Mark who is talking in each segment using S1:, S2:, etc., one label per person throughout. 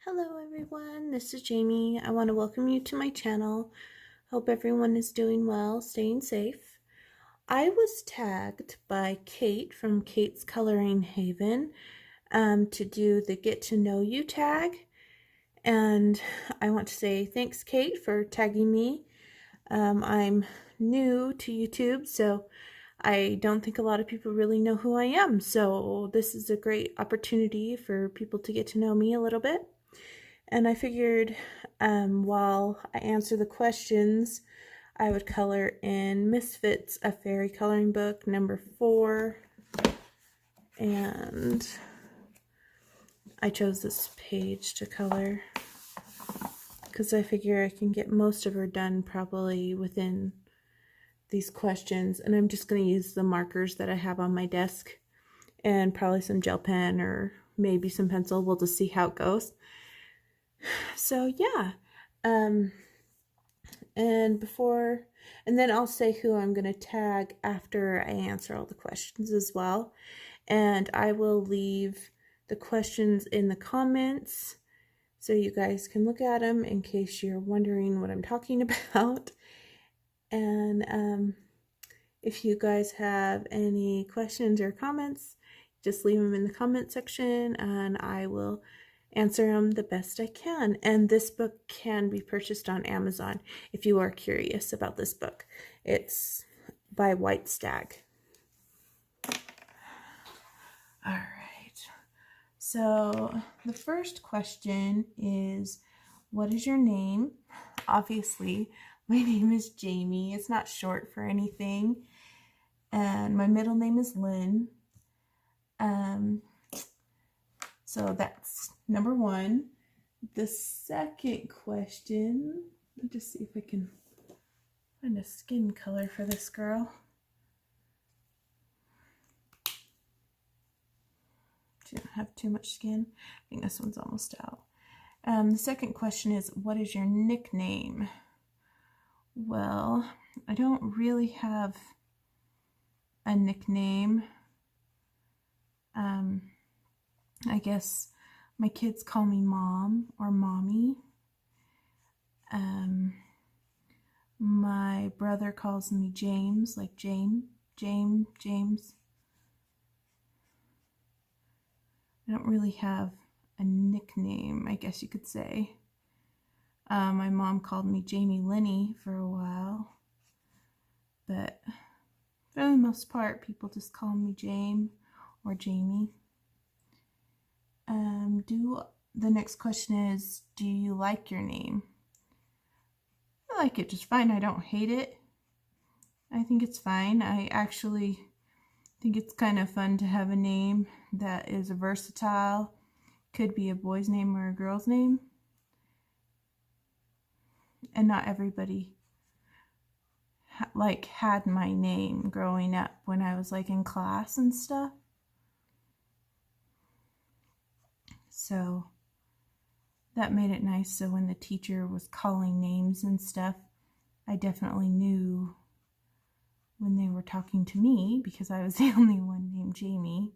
S1: Hello everyone, this is Jamie. I want to welcome you to my channel. Hope everyone is doing well, staying safe. I was tagged by Kate from Kate's Coloring Haven to do the Get to Know You tag. And I want to say thanks, Kate, for tagging me. I'm new to YouTube, so I don't think a lot of people really know who I am. So this is a great opportunity for people to get to know me a little bit. And I figured while I answer the questions, I would color in Misfits, a fairy coloring book, number 4. And I chose this page to color because I figure I can get most of her done probably within these questions. And I'm just going to use the markers that I have on my desk and probably some gel pen or maybe some pencil. We'll just see how it goes. So yeah, and then I'll say who I'm going to tag after I answer all the questions as well. And I will leave the questions in the comments so you guys can look at them in case you're wondering what I'm talking about. And if you guys have any questions or comments, just leave them in the comment section and I will answer them the best I can. And this book can be purchased on Amazon if you are curious about this book. It's by White Stag. All right. So the first question is, what is your name? Obviously, my name is Jamie. It's not short for anything. And my middle name is Lynn. So that's number 1. The second question, let me just see if I can find a skin color for this girl. She doesn't have too much skin. I think this one's almost out. The second question is, what is your nickname? Well, I don't really have a nickname. I guess my kids call me Mom or Mommy. My brother calls me James, like James. I don't really have a nickname, I guess you could say. My mom called me Jamie Lenny for a while, but for the most part, people just call me Jame or Jamie. The next question is, do you like your name? I like it just fine. I don't hate it. I think it's fine. I actually think it's kind of fun to have a name that is versatile. Could be a boy's name or a girl's name. And not everybody had my name growing up when I was in class and stuff. So that made it nice. So when the teacher was calling names and stuff, I definitely knew when they were talking to me because I was the only one named Jamie.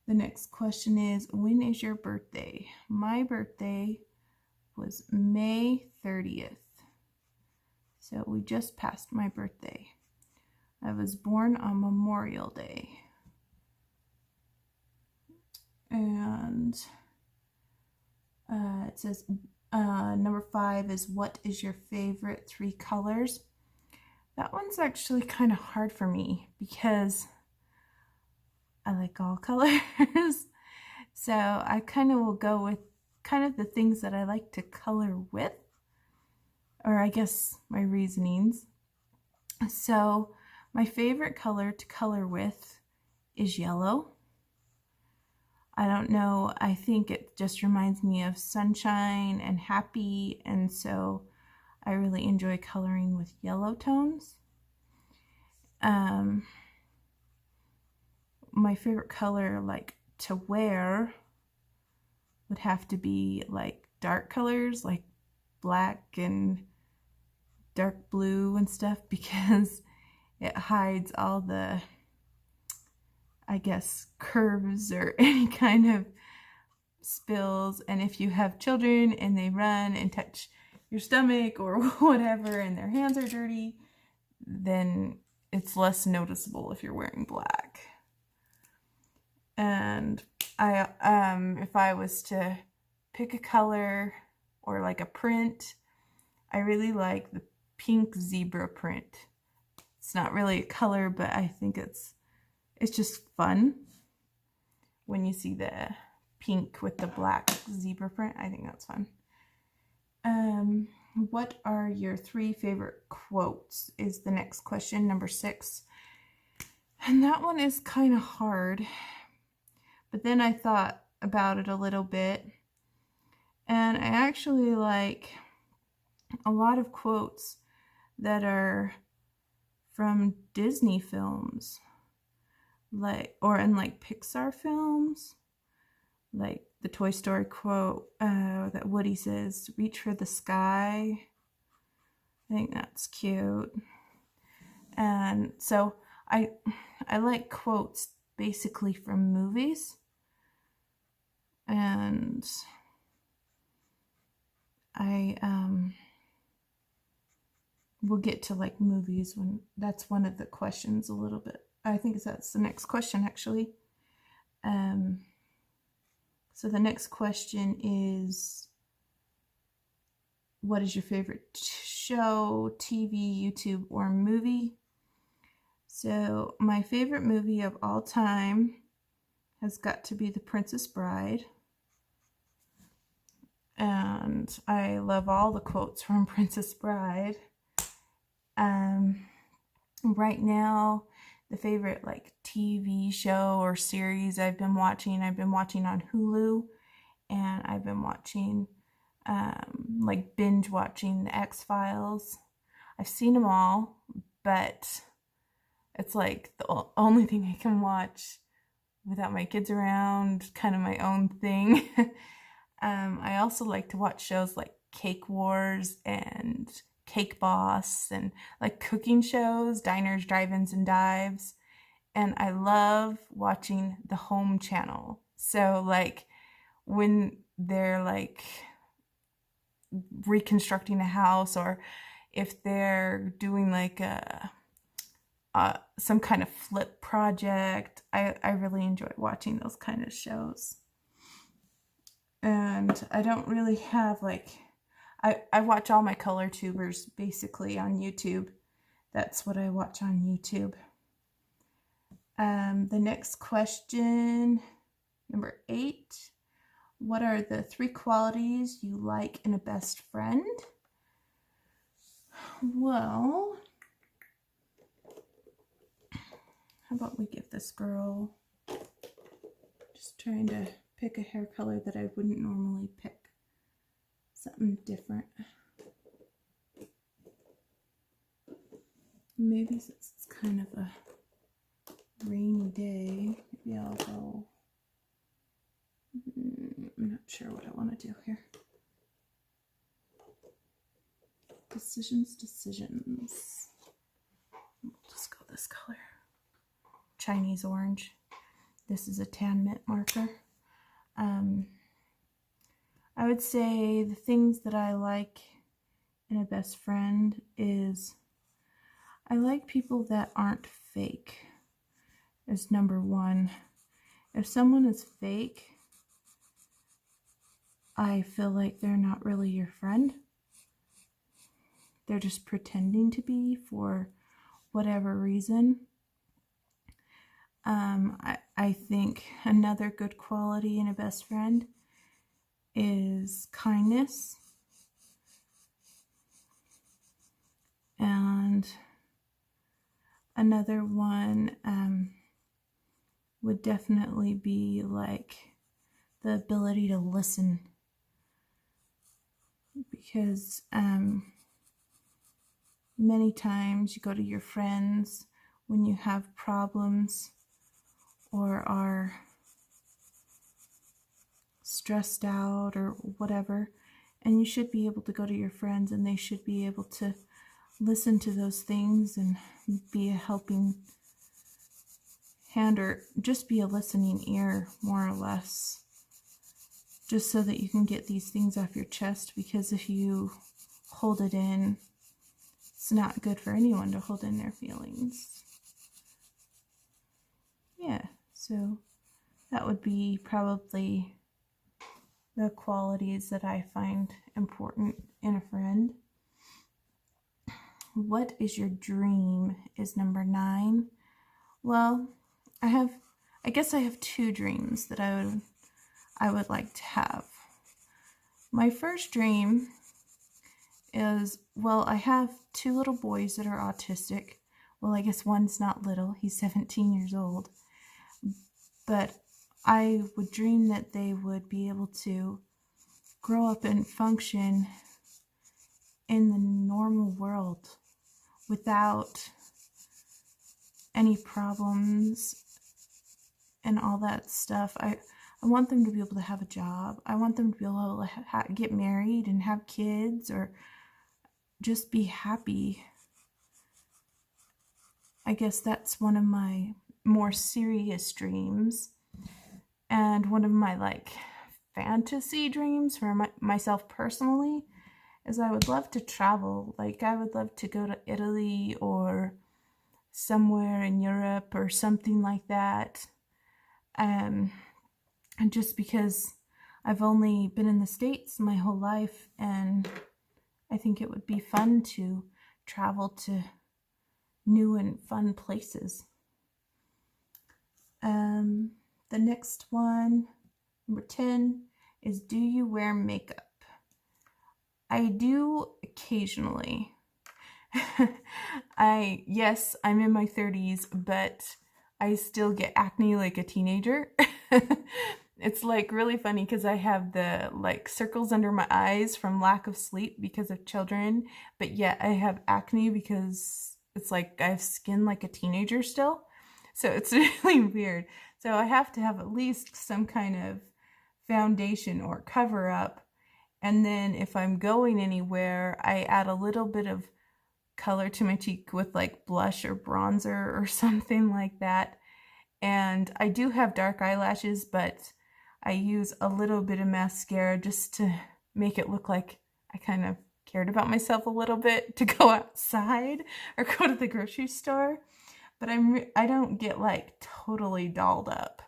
S1: The next question is, when is your birthday? My birthday was May 30th. So we just passed my birthday. I was born on Memorial Day. And it says number 5 is, what is your favorite 3 colors? That one's actually kind of hard for me because I like all colors. So I kind of will go with kind of the things that I like to color with, or I guess my reasonings. So my favorite color to color with is yellow. I don't know, I think it just reminds me of sunshine and happy, and so I really enjoy coloring with yellow tones. My favorite color to wear would have to be dark colors like black and dark blue and stuff, because it hides all the, I guess, curves or any kind of
S2: spills, and if you have children and they run and touch your stomach or whatever and their hands are dirty, then it's less noticeable if you're wearing black. And if I was to pick a color or like a print, I really like the pink zebra print. It's not really a color, but I think it's just fun when you see the pink with the black zebra print. I think that's fun. What are your 3 favorite quotes is the next question, number 6. And that one is kind of hard. But then I thought about it a little bit. And I actually like a lot of quotes that are from Disney films, or in like Pixar films, like the Toy Story quote that Woody says, "Reach for the sky." I think that's cute. And so I like quotes basically from movies, and we'll get to like movies when that's one of the questions a little bit. I think that's the next question actually. So the next question is, what is your favorite show, TV, YouTube, or movie? So my favorite movie of all time has got to be The Princess Bride. And I love all the quotes from Princess Bride. Right now, the favorite like TV show or series I've been watching on Hulu, and I've been watching like binge watching the X-Files. I've seen them all, but it's like the only thing I can watch without my kids around, kind of my own thing. I also like to watch shows like Cake Wars and Cake Boss, and like cooking shows, diners, drive-ins, and dives. And I love watching the home channel. So like when they're like reconstructing a house, or if they're doing like some kind of flip project, I really enjoy watching those kind of shows. And I don't really have like, I watch all my color tubers basically on YouTube. That's what I watch on YouTube. The next question, number 8. What are the 3 qualities you like in a best friend? Well, how about we give this girl, just trying to pick a hair color that I wouldn't normally pick. Something different. Maybe since it's kind of a rainy day, maybe I'll go, I'm not sure what I want to do here. Decisions. We'll just go this color. Chinese orange. This is a tan mint marker. I would say the things that I like in a best friend is I like people that aren't fake, is number 1. If someone is fake, I feel like they're not really your friend. They're just pretending to be for whatever reason. I think another good quality in a best friend is kindness. And another one would definitely be like the ability to listen. Because many times you go to your friends when you have problems or are stressed out or whatever, and you should be able to go to your friends and they should be able to listen to those things and be a helping hand, or just be a listening ear, more or less. just so that you can get these things off your chest, because if you hold it in, it's not good for anyone to hold in their feelings. Yeah, so that would be probably the qualities that I find important in a friend. What is your dream is number 9. Well, I guess I have 2 dreams that I would like to have. My first dream is, well, I have 2 little boys that are autistic. Well, I guess one's not little, he's 17 years old. But I would dream that they would be able to grow up and function in the normal world without any problems and all that stuff. I want them to be able to have a job. I want them to be able to get married and have kids, or just be happy. I guess that's one of my more serious dreams. And one of my fantasy dreams for myself personally is I would love to travel. I would love to go to Italy or somewhere in Europe or something like that. And just because I've only been in the States my whole life, and I think it would be fun to travel to new and fun places. The next one, number 10, is, do you wear makeup? I do occasionally. Yes, I'm in my 30s, but I still get acne like a teenager. It's really funny because I have the circles under my eyes from lack of sleep because of children, but yet I have acne because it's I have skin like a teenager still. So it's really weird. So I have to have at least some kind of foundation or cover up. And then if I'm going anywhere, I add a little bit of color to my cheek with blush or bronzer or something like that. And I do have dark eyelashes, but I use a little bit of mascara just to make it look like I kind of cared about myself a little bit to go outside or go to the grocery store. But I don't get totally dolled up.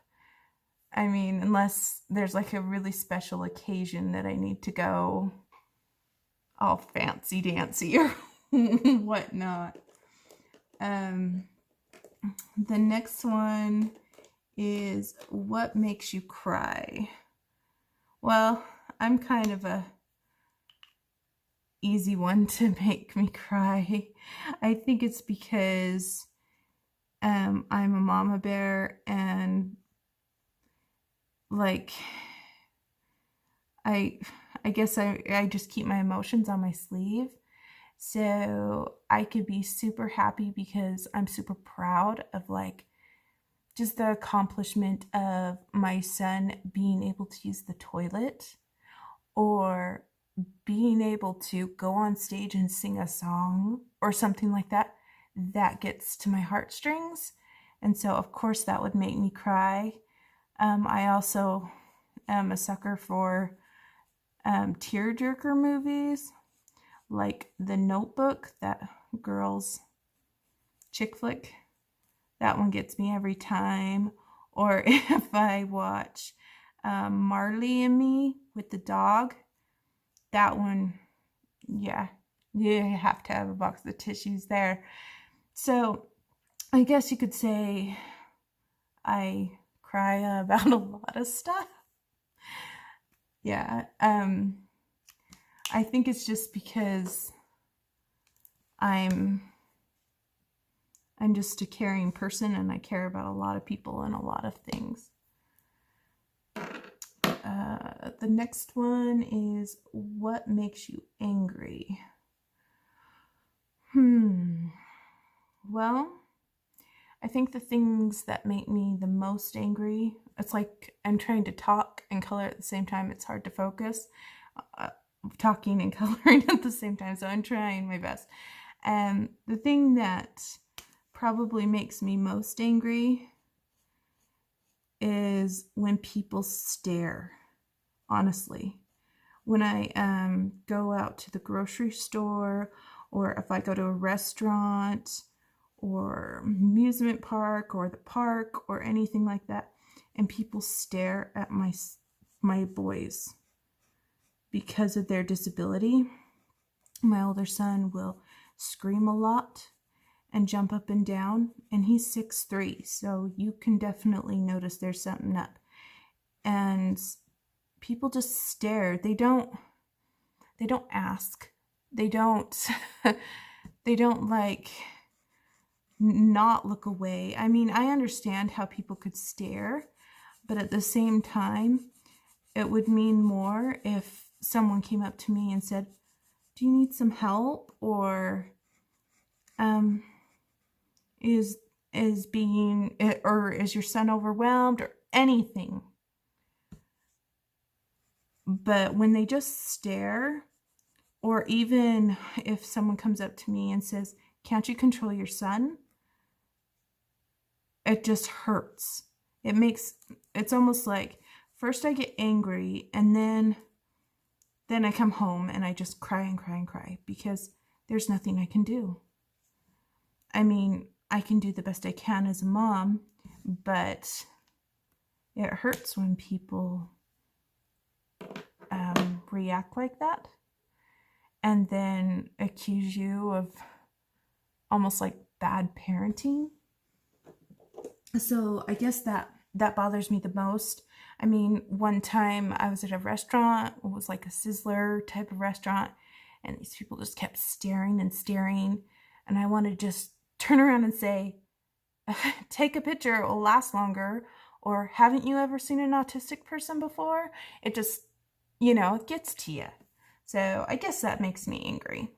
S2: I mean, unless there's a really special occasion that I need to go all fancy dancy or whatnot. The next one is, what makes you cry? Well, I'm kind of a easy one to make me cry. I think it's because I'm a mama bear, and I guess I just keep my emotions on my sleeve. So I could be super happy because I'm super proud of just the accomplishment of my son being able to use the toilet, or being able to go on stage and sing a song or something like that. That gets to my heartstrings. And so of course that would make me cry. I also am a sucker for tearjerker movies, like The Notebook, that girl's chick flick. That one gets me every time. Or if I watch Marley and Me with the dog, that one, yeah, you have to have a box of tissues there. So I guess you could say I cry about a lot of stuff. Yeah, I think it's just because I'm just a caring person, and I care about a lot of people and a lot of things. The next one is, what makes you angry? Well, I think the things that make me the most angry, it's like I'm trying to talk and color at the same time. It's hard to focus. Talking and coloring at the same time, so I'm trying my best. And the thing that probably makes me most angry is when people stare honestly. When I go out to the grocery store, or if I go to a restaurant or amusement park or the park or anything like that, and people stare at my boys because of their disability, my older son will scream a lot and jump up and down, and he's 6'3", so you can definitely notice there's something up. And people just stare. They don't ask. They don't they don't like not look away. I mean, I understand how people could stare, but at the same time, it would mean more if someone came up to me and said, "Do you need some help?" or is your son overwhelmed, or anything. But when they just stare, or even if someone comes up to me and says, "Can't you control your son?" it just hurts. It's almost like first I get angry, and then I come home and I just cry and cry and cry because there's nothing I can do. I mean, I can do the best I can as a mom, but it hurts when people react like that and then accuse you of almost like bad parenting. So I guess that bothers me the most. I mean, one time I was at a restaurant, it was like a Sizzler type of restaurant, and these people just kept staring and staring, and I wanted to just turn around and say, "Take a picture, it will last longer," or "Haven't you ever seen an autistic person before?" It just, it gets to you. So I guess that makes me angry.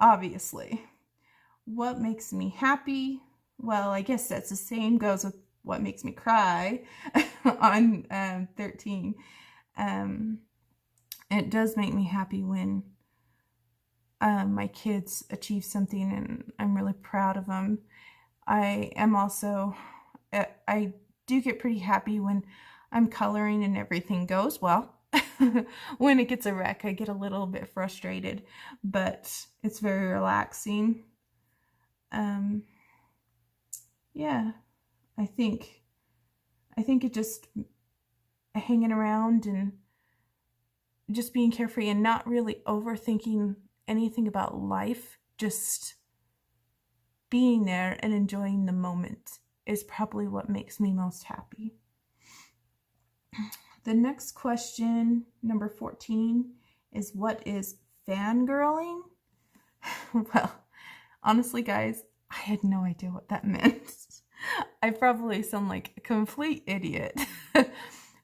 S2: Obviously. What makes me happy? Well, I guess that's the same goes with what makes me cry on 13. It does make me happy when my kids achieve something and I'm really proud of them. I do get pretty happy when I'm coloring and everything goes well. When it gets a wreck, I get a little bit frustrated, but it's very relaxing. Yeah, I think it just hanging around and just being carefree and not really overthinking anything about life, just being there and enjoying the moment is probably what makes me most happy. The next question, number 14, is what is fangirling? Well, honestly, guys, I had no idea what that meant. I probably sound like a complete idiot.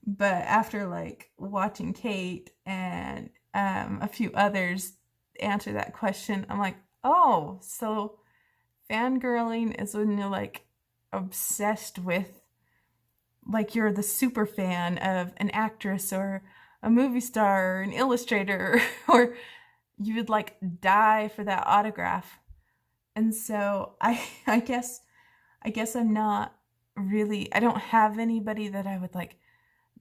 S2: But after watching Kate and a few others answer that question, I'm like, oh, so fangirling is when you're obsessed with, you're the super fan of an actress or a movie star or an illustrator, or you would die for that autograph. And so I guess I'm not really, I don't have anybody that I would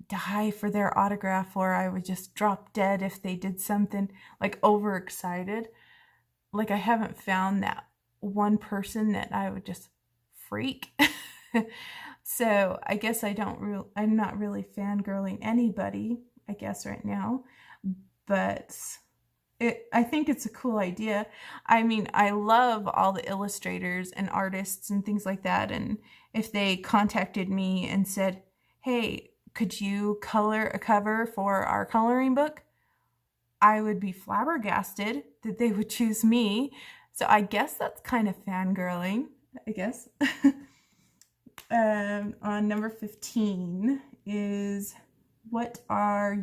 S2: die for their autograph, or I would just drop dead if they did something overexcited. I haven't found that one person that I would just freak. So I guess I'm not really fangirling anybody, I guess, right now, but I think it's a cool idea. I mean, I love all the illustrators and artists and things like that. And if they contacted me and said, "Hey, could you color a cover for our coloring book?" I would be flabbergasted that they would choose me. So I guess that's kind of fangirling, I guess. On number 15 is what are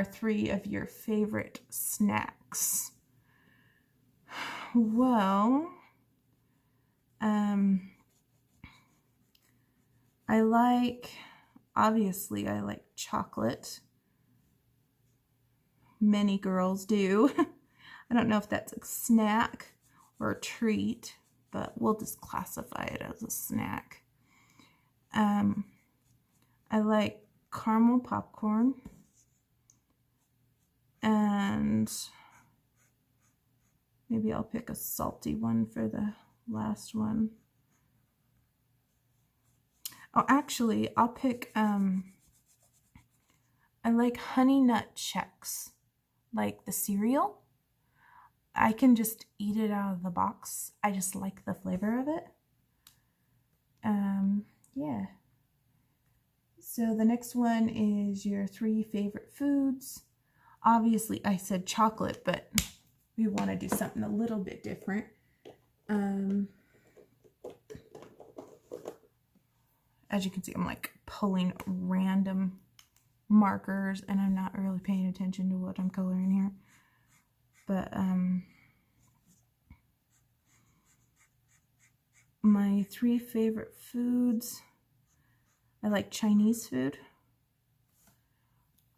S2: 3 of your favorite snacks? Well, obviously I like chocolate. Many girls do. I don't know if that's a snack or a treat, but we'll just classify it as a snack. I like caramel popcorn. And maybe I'll pick a salty one for the last one. Oh, actually, I'll pick, I like Honey Nut Chex, like the cereal. I can just eat it out of the box. I just like the flavor of it. Yeah. So the next one is your 3 favorite foods. Obviously, I said chocolate, but we want to do something a little bit different. As you can see, I'm like pulling random markers and I'm not really paying attention to what I'm coloring here. But my 3 favorite foods, I like Chinese food.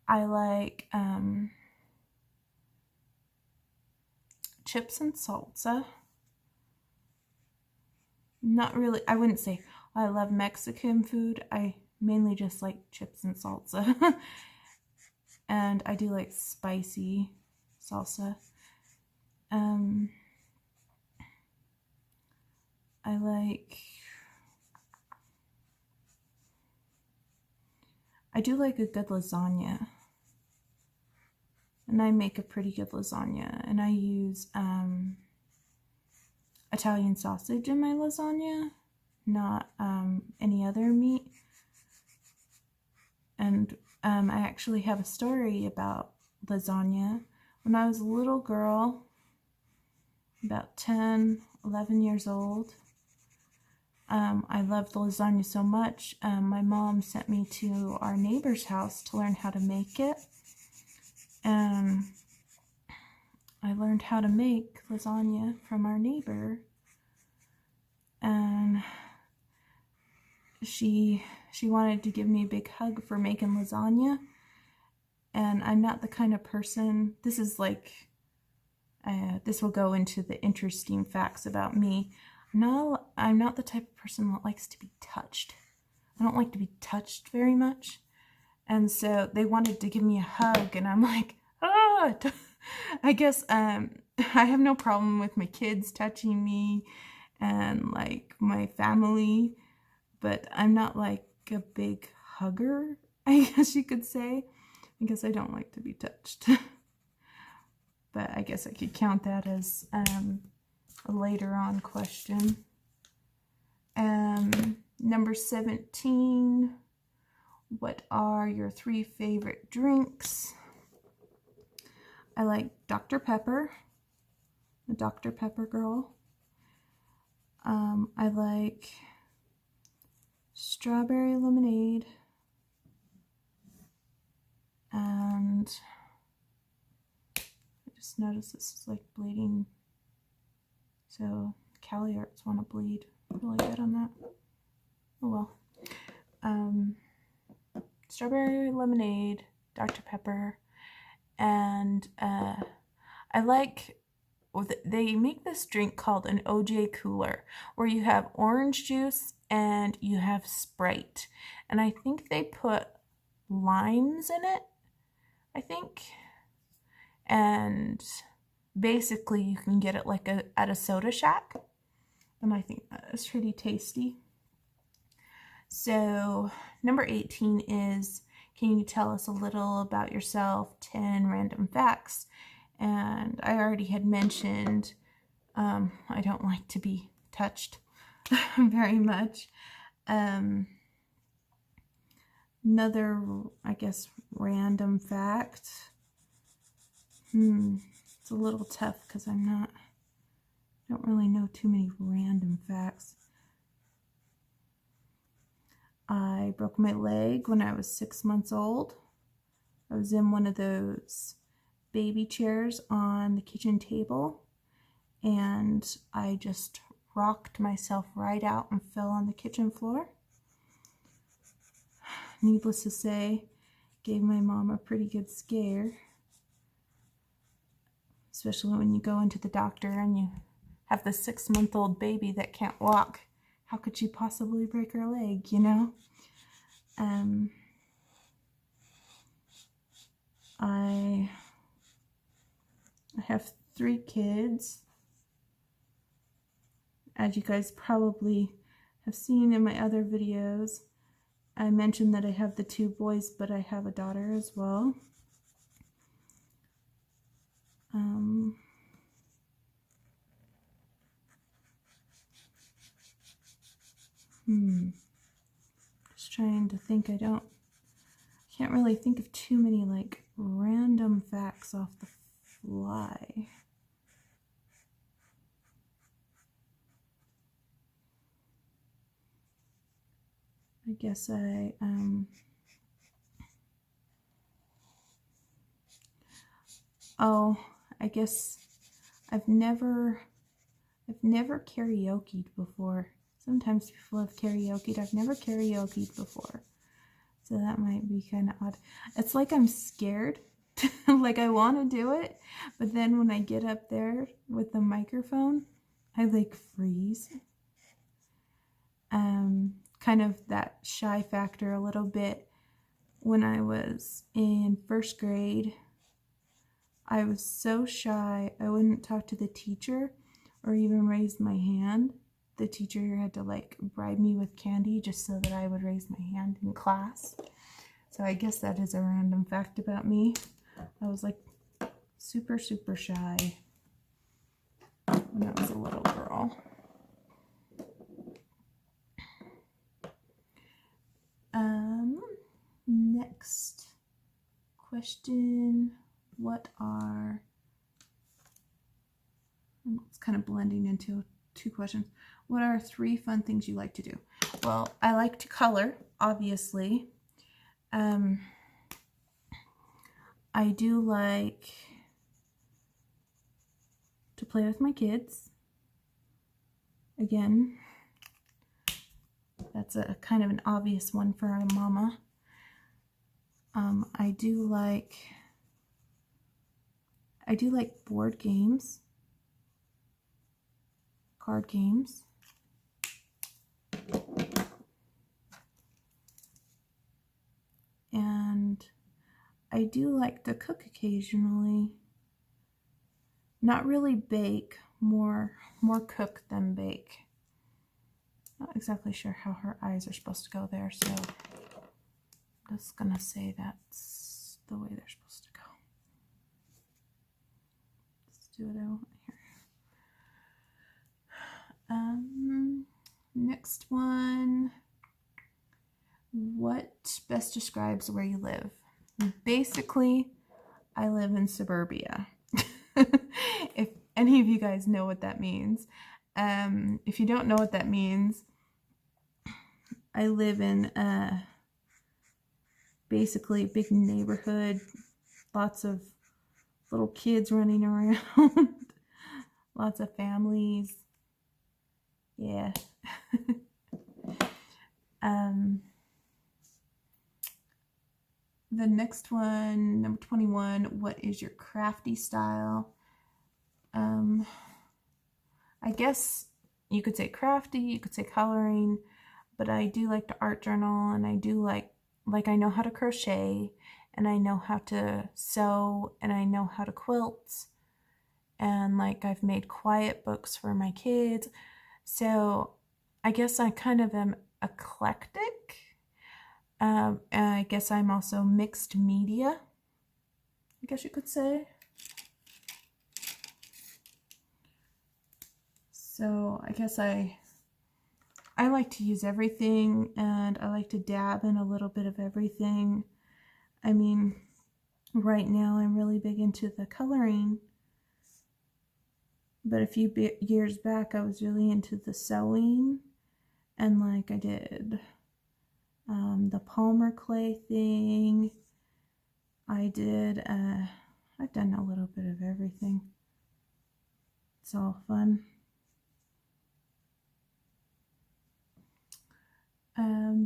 S2: I like chips and salsa. Not really, I wouldn't say I love Mexican food. I mainly just like chips and salsa. And I do like spicy salsa. I do like a good lasagna. And I make a pretty good lasagna. And I use Italian sausage in my lasagna, not any other meat. And I actually have a story about lasagna. When I was a little girl, about 10, 11 years old, I loved lasagna so much. My mom sent me to our neighbor's house to learn how to make it. And I learned how to make lasagna from our neighbor. And she wanted to give me a big hug for making lasagna. And I'm not the kind of person, this is like, this will go into the interesting facts about me. I'm not the type of person that likes to be touched. I don't like to be touched very much. And so they wanted to give me a hug and I'm like, ah! I guess I have no problem with my kids touching me and like my family, but I'm not like a big hugger, I guess you could say, because I don't like to be touched. But I guess I could count that as a later on question. Number 17, what are your 3 favorite drinks? I like Dr. Pepper, the Dr. Pepper girl. I like strawberry lemonade, and I just noticed this is like bleeding, so Cali Arts want to bleed really good on that. Oh well. Strawberry lemonade, Dr. Pepper, and I like, they make this drink called an OJ cooler, where you have orange juice and you have Sprite. And I think they put limes in it, I think. And basically you can get it like at a soda shack. And I think that is pretty tasty. So number 18 is, can you tell us a little about yourself? 10 random facts. And I already had mentioned I don't like to be touched very much. Another, I guess, random fact. It's a little tough because I don't really know too many random facts. I broke my leg when I was 6 months old. I was in one of those baby chairs on the kitchen table, and I just rocked myself right out and fell on the kitchen floor. Needless to say, gave my mom a pretty good scare, especially when you go into the doctor and you have the 6-month-old baby that can't walk. How could she possibly break her leg, you know? have 3 kids. As you guys probably have seen in my other videos, I mentioned that I have the 2 boys, but I have a daughter as well. Just trying to think. I can't really think of too many like random facts off the fly. I guess I guess I've never karaoke'd before. Sometimes people have karaoke'd. I've never karaoke'd before. So that might be kind of odd. It's like I'm scared. Like I want to do it, but then when I get up there with the microphone, I like freeze. Kind of that shy factor a little bit. When I was in 1st grade, I was so shy, I wouldn't talk to the teacher or even raise my hand. The teacher had to like bribe me with candy just so that I would raise my hand in class. So I guess that is a random fact about me. I was like super, super shy when I was a little girl. Next question. It's kind of blending into 2 questions. What are 3 fun things you like to do? Well, I like to color, obviously. I do like to play with my kids. Again, that's a kind of an obvious one for a mama. I do like board games, card games. And I do like to cook occasionally. Not really bake, more cook than bake. Not exactly sure how her eyes are supposed to go there, so I'm just gonna say that's the way they're supposed to go. Let's do what I want here. Next one. What best describes where you live? Basically, I live in suburbia. If any of you guys know what that means. If you don't know what that means, I live in basically a big neighborhood, lots of little kids running around, lots of families. Yeah. The next one, number 21, what is your crafty style? I guess you could say crafty, you could say coloring, but I do like to art journal, and I do like I know how to crochet, and I know how to sew, and I know how to quilt, and like I've made quiet books for my kids. So I guess I kind of am eclectic. I guess I'm also mixed media, I guess you could say. So I guess I like to use everything, and I like to dab in a little bit of everything. I mean, right now I'm really big into the coloring, but a few years back I was really into the sewing, and like I did the Palmer clay thing. I've done a little bit of everything. It's all fun.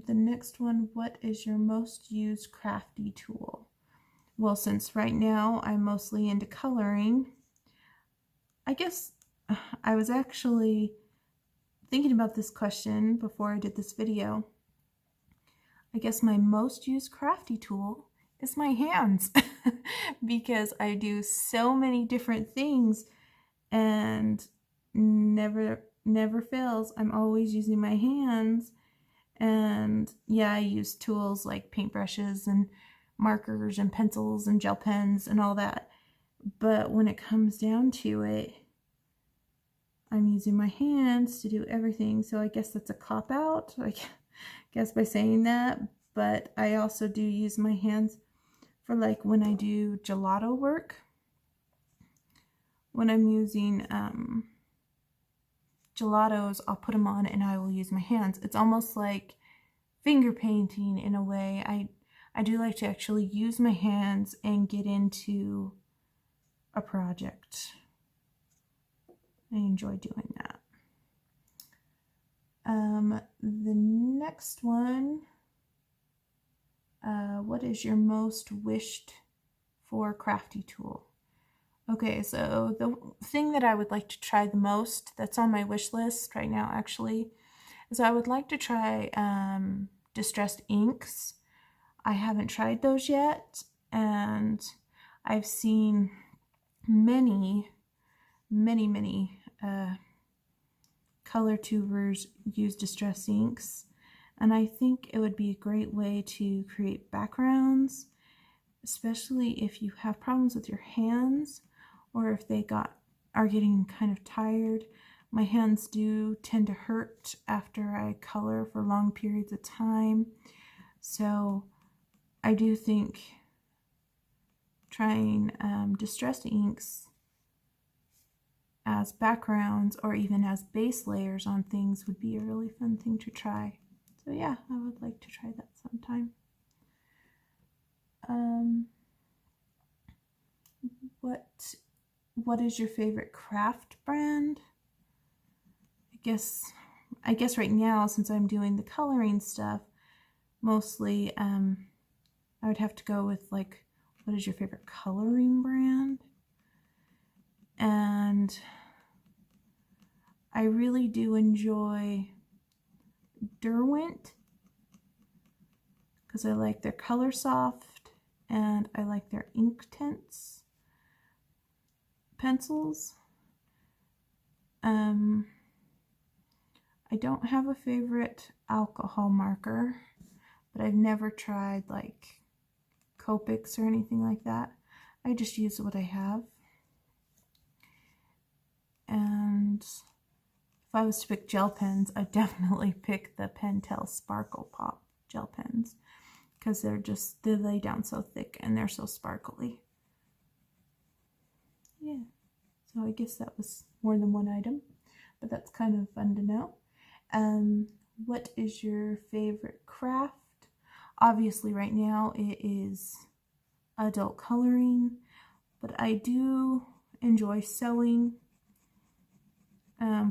S2: The next one, what is your most used crafty tool? Well, since right now I'm mostly into coloring, I guess I was actually thinking about this question before I did this video. I guess my most used crafty tool is my hands because I do so many different things and never fails. I'm always using my hands. And yeah, I use tools like paintbrushes and markers and pencils and gel pens and all that. But when it comes down to it, I'm using my hands to do everything. So I guess that's a cop-out, I guess, by saying that. But I also do use my hands for like when I do gelato work. When I'm using gelatos, I'll put them on and I will use my hands. It's almost like finger painting in a way. I do like to actually use my hands and get into a project. I enjoy doing that. The next one, what is your most wished for crafty tool? Okay, so the thing that I would like to try the most, that's on my wish list right now actually, is I would like to try distressed inks. I haven't tried those yet, and I've seen many color tubers use distress inks, and I think it would be a great way to create backgrounds, especially if you have problems with your hands or if they are getting kind of tired. My hands do tend to hurt after I color for long periods of time, so I do think trying distressed inks as backgrounds or even as base layers on things would be a really fun thing to try. So yeah, I would like to try that sometime. What is your favorite craft brand? I guess right now, since I'm doing the coloring stuff, mostly I would have to go with like, what is your favorite coloring brand? And I really do enjoy Derwent because I like their Color Soft and I like their Inktense pencils. I don't have a favorite alcohol marker, but I've never tried like Copics or anything like that. I just use what I have. And if I was to pick gel pens, I'd definitely pick the Pentel Sparkle Pop gel pens because they lay down so thick and they're so sparkly. Yeah, so I guess that was more than one item, but that's kind of fun to know. What is your favorite craft? Obviously right now it is adult coloring, but I do enjoy sewing.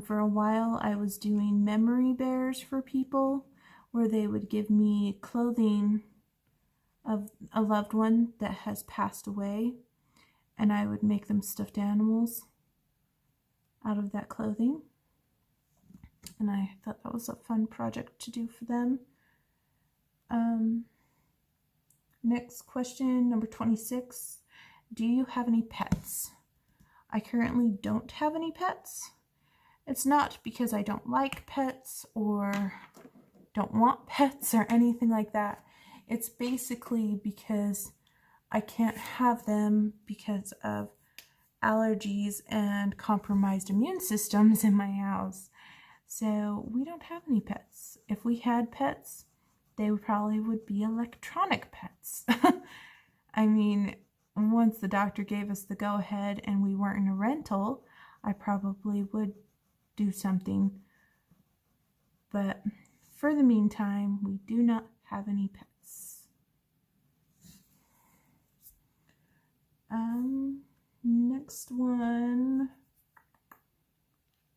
S2: For a while I was doing memory bears for people where they would give me clothing of a loved one that has passed away, and I would make them stuffed animals out of that clothing. And I thought that was a fun project to do for them. Next question, number 26. Do you have any pets? I currently don't have any pets. It's not because I don't like pets or don't want pets or anything like that. It's basically because I can't have them because of allergies and compromised immune systems in my house. So we don't have any pets. If we had pets, they probably would be electronic pets. I mean, once the doctor gave us the go-ahead and we weren't in a rental, I probably would do something. But for the meantime, we do not have any pets. Next one.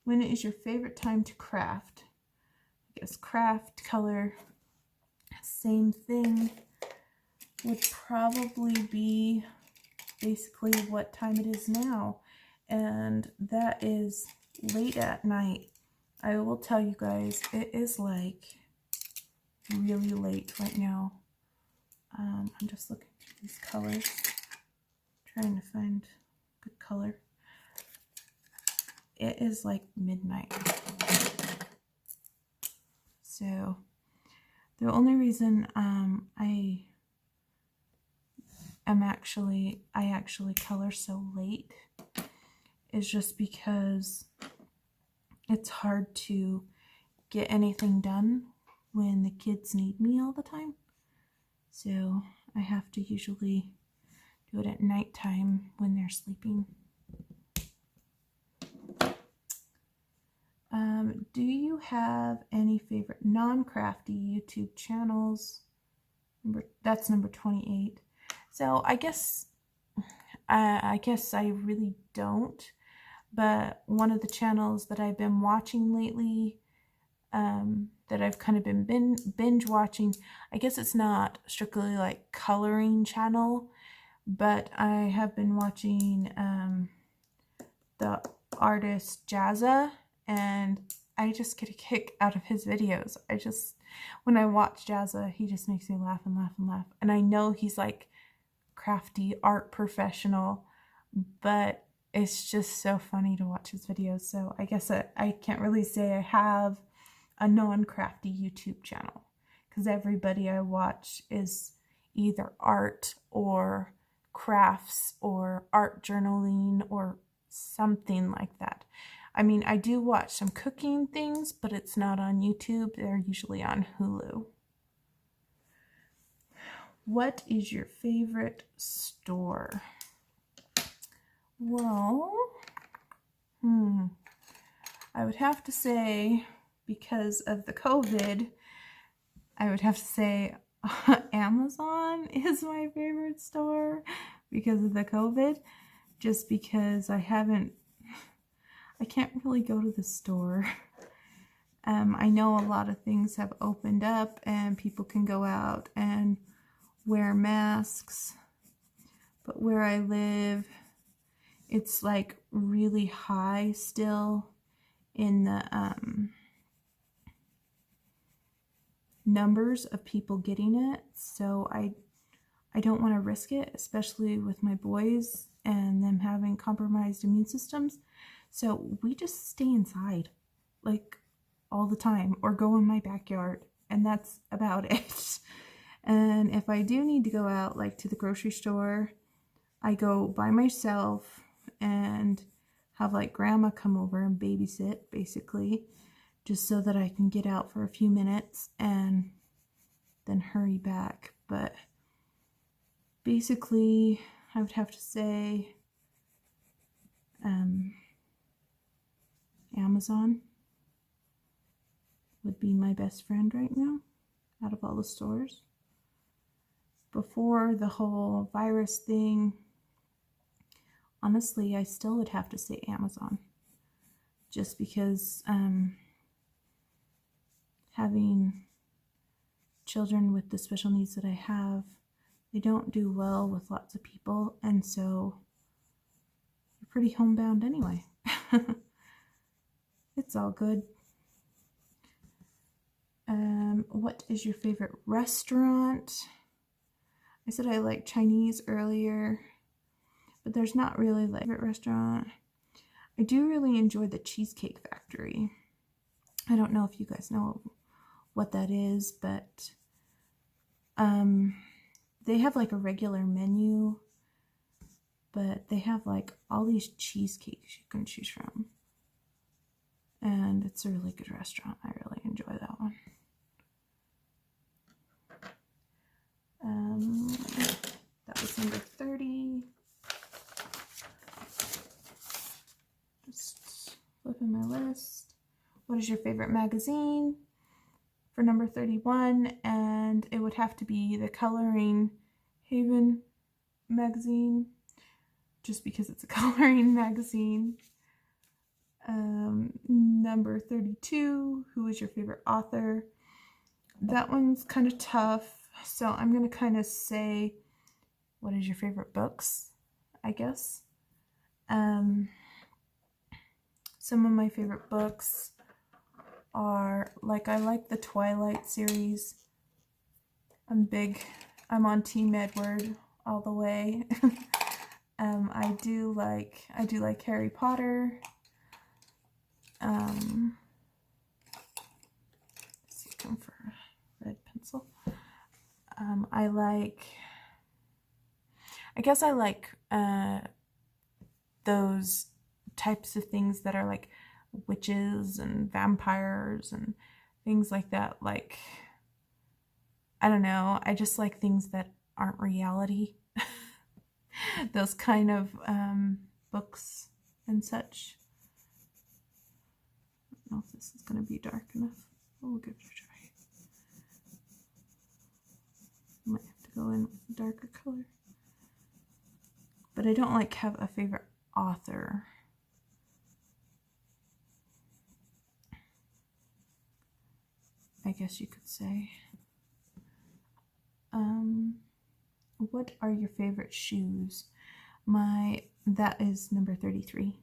S2: When is your favorite time to craft? I guess craft, color, same thing, would probably be basically what time it is now, and that is late at night. I will tell you guys, it is like really late right now. I'm just looking these colors. Trying to find a good color. It is like midnight. So the only reason I actually color so late is just because it's hard to get anything done when the kids need me all the time. So I have to usually do it at nighttime when they're sleeping. Do you have any favorite non-crafty YouTube channels? That's number 28. So I guess I really don't. But one of the channels that I've been watching lately, that I've kind of been binge watching, I guess it's not strictly like coloring channel, but I have been watching the artist Jazza, and I just get a kick out of his videos. When I watch Jazza, he just makes me laugh and laugh and laugh. And I know he's like crafty art professional, but it's just so funny to watch his videos. So I guess I can't really say I have a non-crafty YouTube channel, because everybody I watch is either art or crafts or art journaling or something like that. I mean, I do watch some cooking things, but it's not on YouTube. They're usually on Hulu. What is your favorite store? Well, I would have to say, because of the COVID, I would have to say Amazon is my favorite store because of the COVID, just because I can't really go to the store. I know a lot of things have opened up and people can go out and wear masks, but where I live, it's like really high still in the numbers of people getting it. So I don't want to risk it, especially with my boys and them having compromised immune systems. So we just stay inside like all the time, or go in my backyard, and that's about it. And if I do need to go out like to the grocery store, I go by myself and have like grandma come over and babysit, basically, just so that I can get out for a few minutes and then hurry back. But basically, I would have to say Amazon would be my best friend right now out of all the stores. Before the whole virus thing, honestly, I still would have to say Amazon, just because having children with the special needs that I have, they don't do well with lots of people, and so you're pretty homebound anyway. It's all good. What is your favorite restaurant? I said I like Chinese earlier, but there's not really like a favorite restaurant. I do really enjoy the Cheesecake Factory. I don't know if you guys know what that is, but they have like a regular menu, but they have like all these cheesecakes you can choose from. And it's a really good restaurant. I really enjoy that one. That was number 30. Just flipping my list. What is your favorite magazine? For number 31, and it would have to be the Coloring Haven magazine, just because it's a coloring magazine. Number 32, who is your favorite author? That one's kind of tough, so I'm going to kind of say, what is your favorite books, I guess. Some of my favorite books are, like, I like the Twilight series. I'm on Team Edward all the way. I do like Harry Potter. Let's see, come for a red pencil. I guess I like those types of things that are like witches and vampires and things like that. Like, I don't know, I just like things that aren't reality. Those kind of books and such. I don't know if this is going to be dark enough. We'll give it a try. Might have to go in with a darker color. But I don't like have a favorite author. I guess you could say. What are your favorite shoes? That is number 33.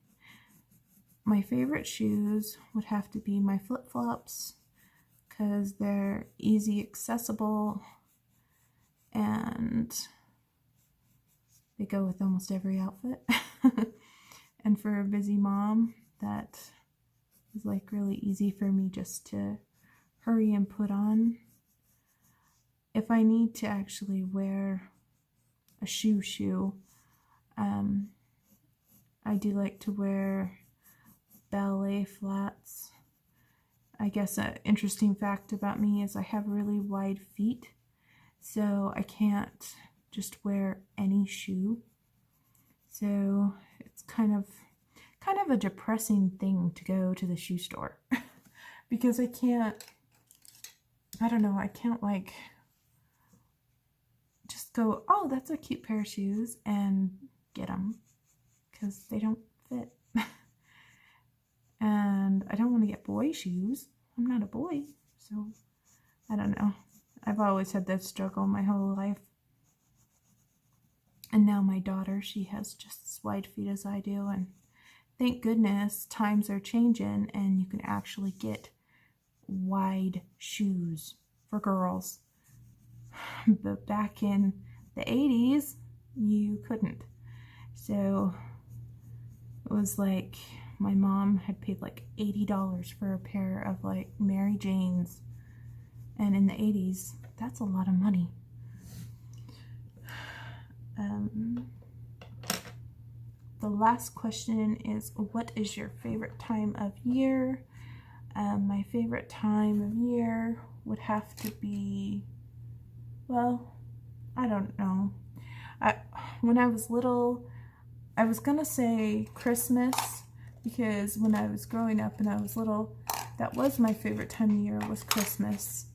S2: My favorite shoes would have to be my flip-flops because they're easy accessible and they go with almost every outfit. And for a busy mom, that is like really easy for me just to hurry and put on. If I need to actually wear a shoe, I do like to wear ballet flats. I guess an interesting fact about me is I have really wide feet, so I can't just wear any shoe. So it's kind of a depressing thing to go to the shoe store because I can't like just go, oh, that's a cute pair of shoes and get them because they don't fit. And I don't want to get boy shoes. I'm not a boy, so I don't know. I've always had that struggle my whole life. And now my daughter, she has just as wide feet as I do, and thank goodness times are changing and you can actually get wide shoes for girls. But back in the 80s, you couldn't. So it was like my mom had paid like $80 for a pair of like Mary Janes. And in the 80s, that's a lot of money. The last question is, what is your favorite time of year? My favorite time of year would have to be, well, I don't know. When I was little, I was gonna say Christmas, because when I was growing up and I was little, that was my favorite time of year, was Christmas.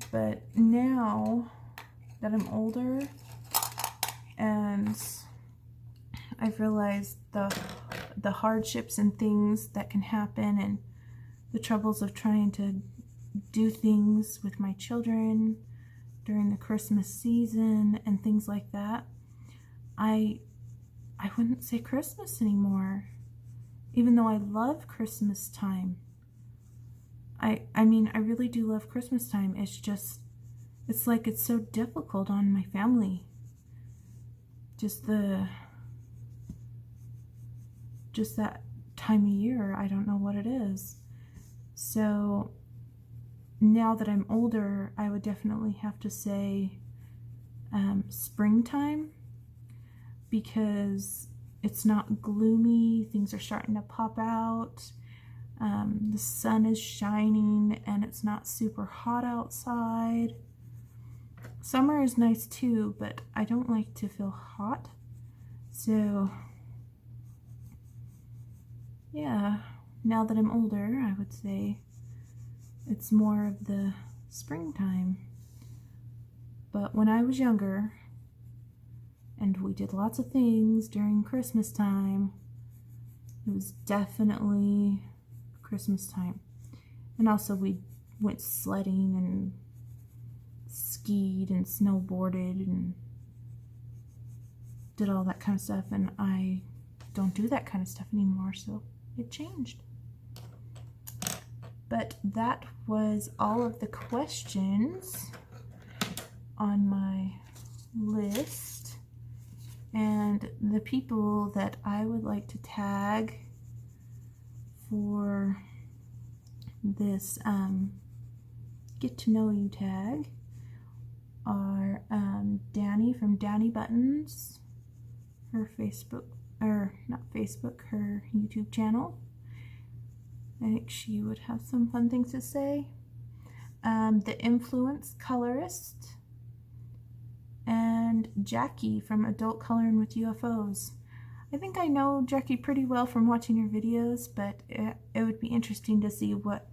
S2: But now that I'm older and I've realized the hardships and things that can happen and the troubles of trying to do things with my children during the Christmas season and things like that, I wouldn't say Christmas anymore, even though I love Christmas time. I mean, I really do love Christmas time. It's just, it's like it's so difficult on my family. Just that time of year, I don't know what it is. So now that I'm older, I would definitely have to say springtime, because it's not gloomy, things are starting to pop out, the sun is shining and it's not super hot outside. Summer is nice too, but I don't like to feel hot. So yeah, now that I'm older, I would say it's more of the springtime. But when I was younger, and we did lots of things during Christmas time, it was definitely Christmas time. And also we went sledding and skied and snowboarded and did all that kind of stuff, and I don't do that kind of stuff anymore, so it changed. But that was all of the questions on my list. the people that I would like to tag for this get to know you tag are Danny from Danny Buttons, her Facebook, or not Facebook, her YouTube channel. I think she would have some fun things to say. The Influence Colorist, and Jackie from Adult Coloring with UFOs. I think I know Jackie pretty well from watching her videos, but it would be interesting to see what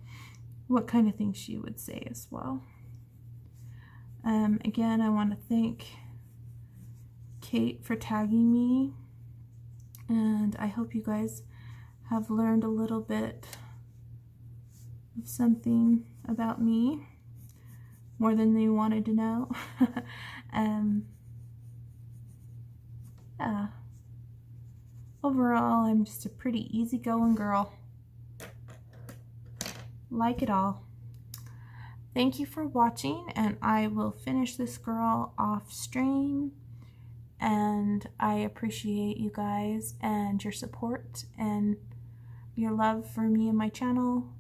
S2: kind of things she would say as well. Again, I want to thank Kate for tagging me, and I hope you guys have learned a little bit of something about me, more than they wanted to know. Yeah. Overall, I'm just a pretty easygoing girl. Like it all. Thank you for watching, and I will finish this girl off stream. And I appreciate you guys and your support and your love for me and my channel.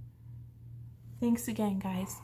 S2: Thanks again, guys.